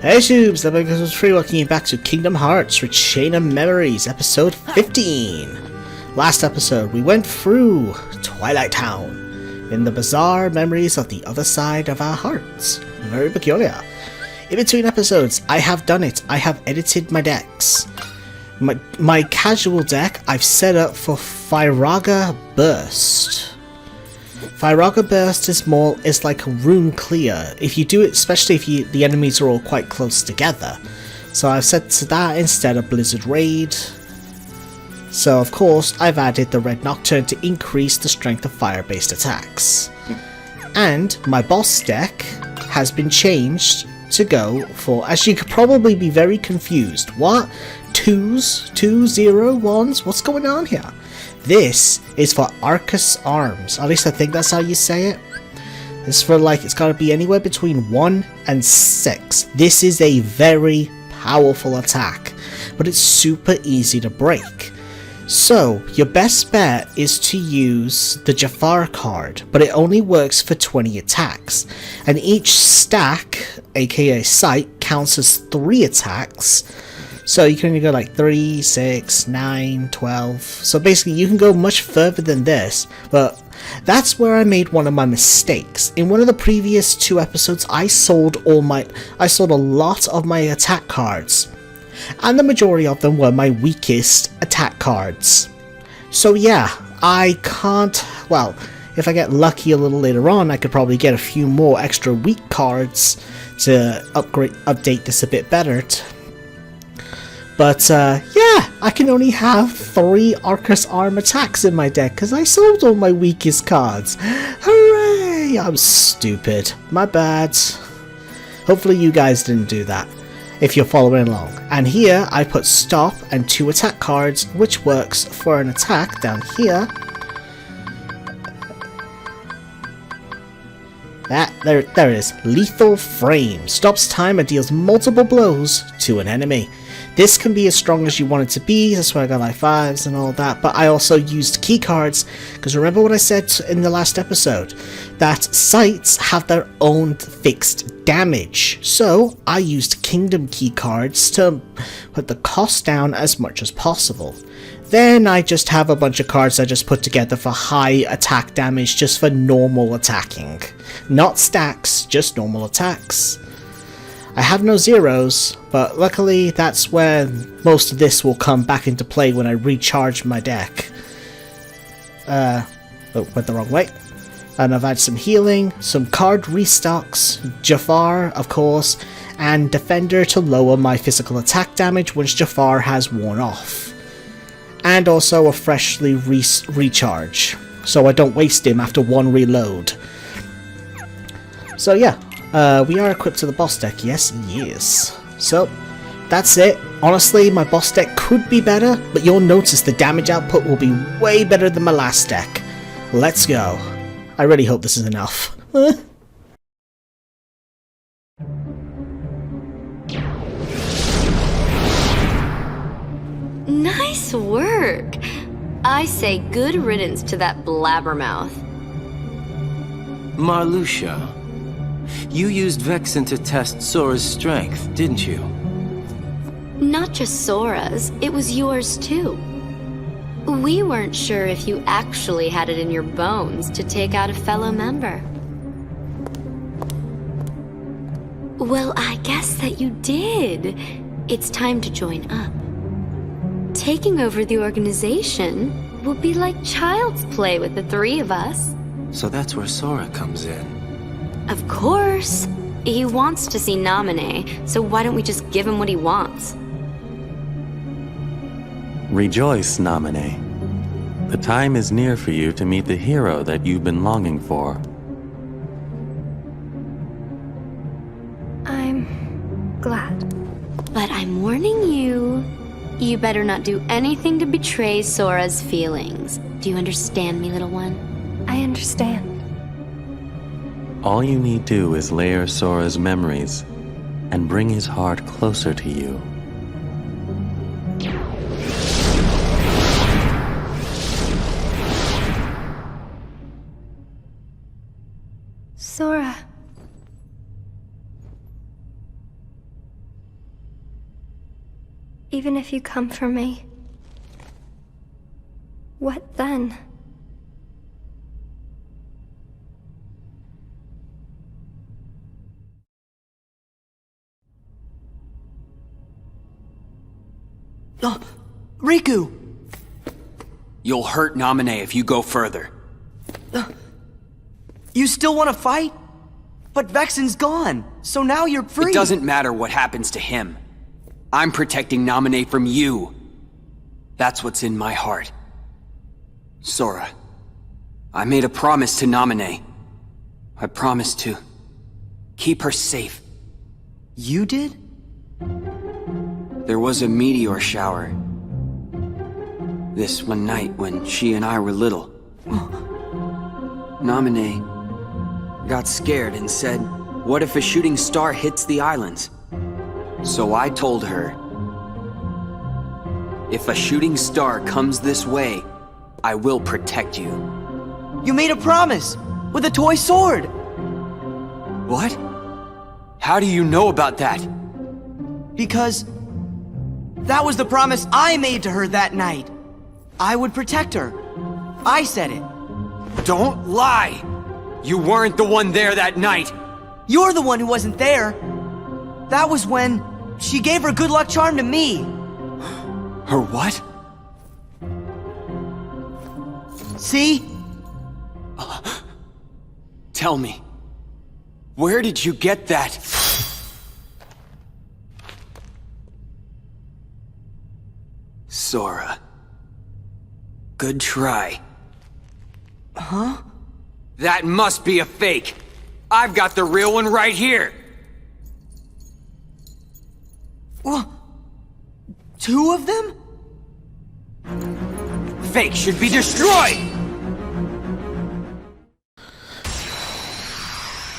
Hey tubes, that was free, welcoming you back to Kingdom Hearts Chain of Memories, episode 15. Last episode, we went through Twilight Town, in the bizarre memories of the other side of our hearts. Very peculiar. In between episodes, I have done it. I have edited my decks. My casual deck, I've set up for Firaga Burst. Firaga Burst is like a room clear. If you do it, especially if the enemies are all quite close together. So I've set to that instead of Blizzard Raid. So of course, I've added the Red Nocturne to increase the strength of fire-based attacks. And my boss deck has been changed to go for, as you could probably be very confused, what? 2s? 2, 0, 1s? What's going on here? This is for Arcus Arms. At least I think that's how you say it. It's for like, it's gotta be anywhere between 1 and 6. This is a very powerful attack, but it's super easy to break. So, your best bet is to use the Jafar card, but it only works for 20 attacks. And each stack, aka site, counts as 3 attacks. So you can only go like 3, 6, 9, 12. So basically you can go much further than this, but that's where I made one of my mistakes. In one of the previous 2 episodes, I sold a lot of my attack cards. And the majority of them were my weakest attack cards. So yeah, I can't, well, if I get lucky a little later on, I could probably get a few more extra weak cards to update this a bit better. But yeah, I can only have 3 Arcus Arm attacks in my deck because I sold all my weakest cards. Hooray! I'm stupid. My bad. Hopefully you guys didn't do that, if you're following along. And here I put stop and 2 attack cards, which works for an attack down here. There it is. Lethal Frame. Stops time and deals multiple blows to an enemy. This can be as strong as you want it to be, that's why I got like 5s and all that, but I also used key cards, because remember what I said in the last episode, that sites have their own fixed damage, so I used kingdom key cards to put the cost down as much as possible. Then I just have a bunch of cards I just put together for high attack damage, just for normal attacking. Not stacks, just normal attacks. I have no zeros, but luckily that's where most of this will come back into play when I recharge my deck. Oh, went the wrong way. And I've had some healing, some card restocks, Jafar, of course, and Defender to lower my physical attack damage once Jafar has worn off. And also a freshly recharge, so I don't waste him after 1 reload. So yeah. We are equipped to the boss deck, yes. So, that's it. Honestly, my boss deck could be better, but you'll notice the damage output will be way better than my last deck. Let's go. I really hope this is enough. Nice work! I say good riddance to that blabbermouth. Marluxia. You used Vexen to test Sora's strength, didn't you? Not just Sora's, it was yours too. We weren't sure if you actually had it in your bones to take out a fellow member. Well, I guess that you did. It's time to join up. Taking over the organization will be like child's play with the 3 of us. So that's where Sora comes in. Of course. He wants to see Naminé, so why don't we just give him what he wants? Rejoice, Naminé. The time is near for you to meet the hero that you've been longing for. I'm glad. But I'm warning you, you better not do anything to betray Sora's feelings. Do you understand me, little one? I understand. All you need do is layer Sora's memories and bring his heart closer to you. Sora. Even if you come for me, what then? Riku! You'll hurt Namine if you go further. You still want to fight? But Vexen's gone, so now you're free. It doesn't matter what happens to him. I'm protecting Namine from you. That's what's in my heart. Sora, I made a promise to Namine. I promised to keep her safe. You did? There was a meteor shower this one night when she and I were little. Namine got scared and said, "What if a shooting star hits the islands?" So I told her, "If a shooting star comes this way, I will protect you." You made a promise! With a toy sword! What? How do you know about that? Because that was the promise I made to her that night. I would protect her. I said it. Don't lie! You weren't the one there that night! You're the one who wasn't there. That was when she gave her good luck charm to me. Her what? See? Tell me, where did you get that? Sora. Good try. Huh? That must be a fake! I've got the real one right here! What? Two of them? Fake should be destroyed!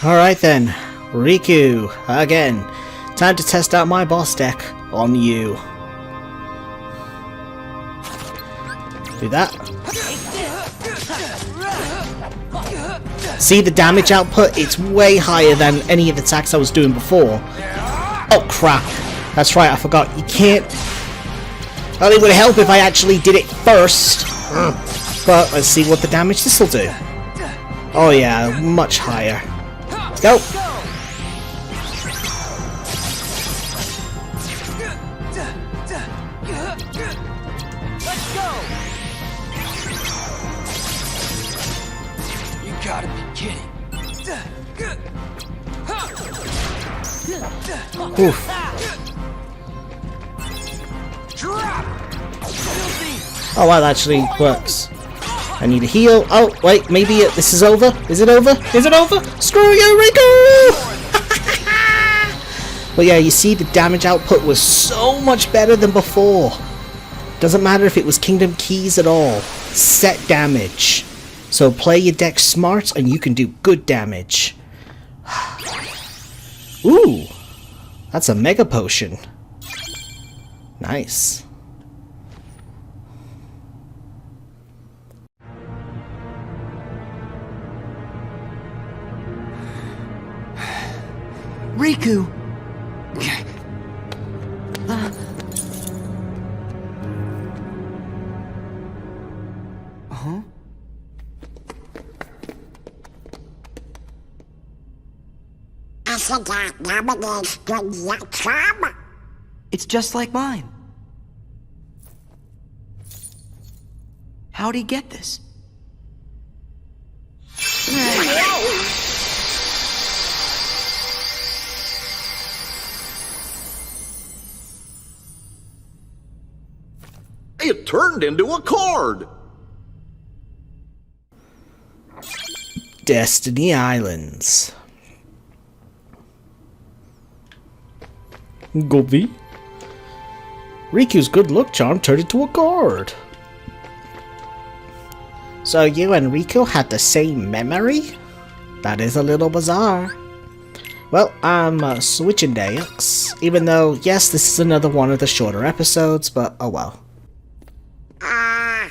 Alright then, Riku, again. Time to test out my boss deck on you. Do that. See the damage output? It's way higher than any of the attacks I was doing before. Oh crap. That's right, I forgot. You can't... Well, it would help if I actually did it first. But let's see what the damage this will do. Oh yeah, much higher. Let's go. You gotta be kidding. Oof. Oh wow, that actually works. I need a heal. Oh, wait, maybe this is over? Is it over? Is it over? Screw you, Riku! But yeah, you see the damage output was so much better than before. Doesn't matter if it was Kingdom Keys at all. Set damage. So play your deck smart and you can do good damage. Ooh, that's a Mega Potion. Nice. Riku! Huh? It's just like mine. How'd he get this? It turned into a card! Destiny Islands. Gobi. Riku's good luck charm turned into a card. So you and Riku had the same memory? That is a little bizarre. Well, I'm switching decks, even though, yes, this is another one of the shorter episodes, but oh well. I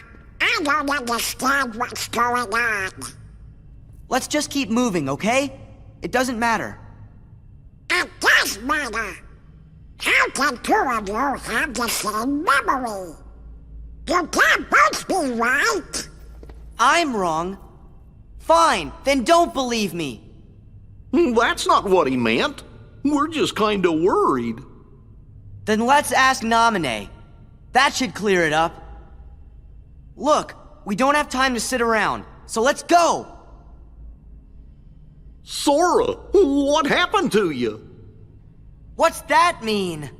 don't understand what's going on. Let's just keep moving, okay? It doesn't matter. It does matter. How How can two of you have the same memory? You can't both be right. I'm wrong. Fine, then don't believe me. That's not what he meant. We're just kinda worried. Then let's ask Naminé. That should clear it up. Look, we don't have time to sit around, so let's go! Sora, what happened to you? What's that mean?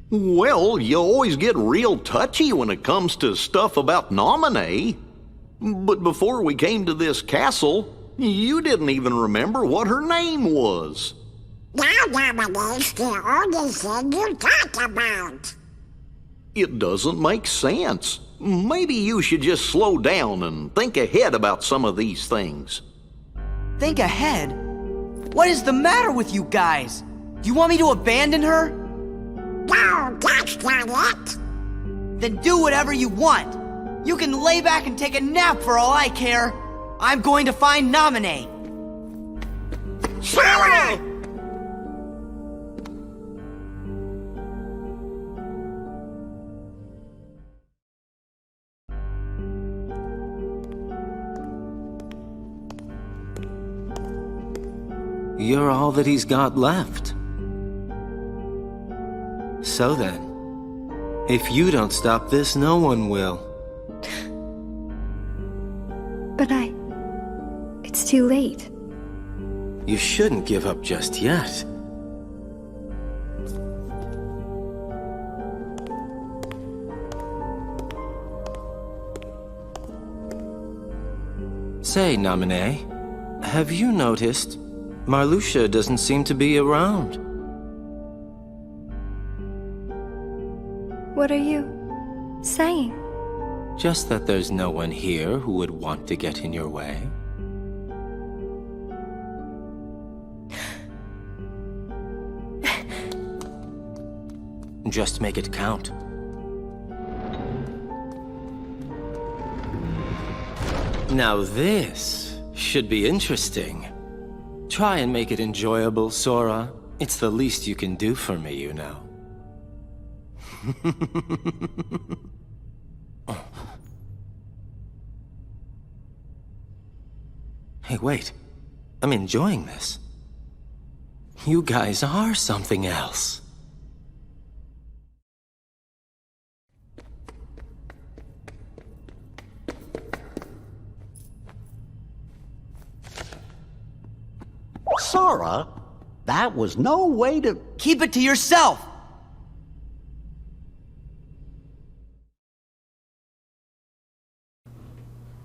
Well, you always get real touchy when it comes to stuff about Naminé. But before we came to this castle, you didn't even remember what her name was. Now Naminé's the only thing you talk about. It doesn't make sense. Maybe you should just slow down and think ahead about some of these things. Think ahead? What is the matter with you guys? You want me to abandon her? No, that's not it. Then do whatever you want. You can lay back and take a nap for all I care. I'm going to find Naminé. Sora! You're all that he's got left. So then, if you don't stop this, no one will. But it's too late. You shouldn't give up just yet. Say, Naminé, have you noticed Marluxia doesn't seem to be around? What are you saying? Just that there's no one here who would want to get in your way. Just make it count. Now this should be interesting. Try and make it enjoyable, Sora. It's the least you can do for me, you know. Hey, wait. I'm enjoying this. You guys are something else. Sora, that was no way to... Keep it to yourself!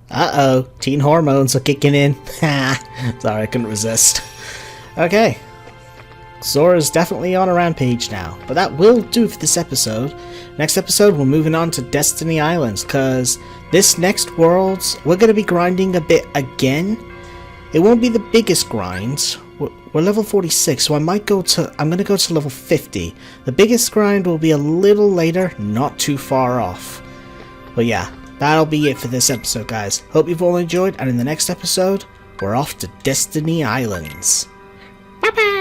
Uh-oh, teen hormones are kicking in. Sorry, I couldn't resist. Okay. Sora's definitely on a rampage now, but that will do for this episode. Next episode, we're moving on to Destiny Islands, because this next world, we're going to be grinding a bit again. It won't be the biggest grind. We're level 46, so I'm going to go to level 50. The biggest grind will be a little later, not too far off. But yeah, that'll be it for this episode, guys. Hope you've all enjoyed, and in the next episode, we're off to Destiny Islands. Bye-bye!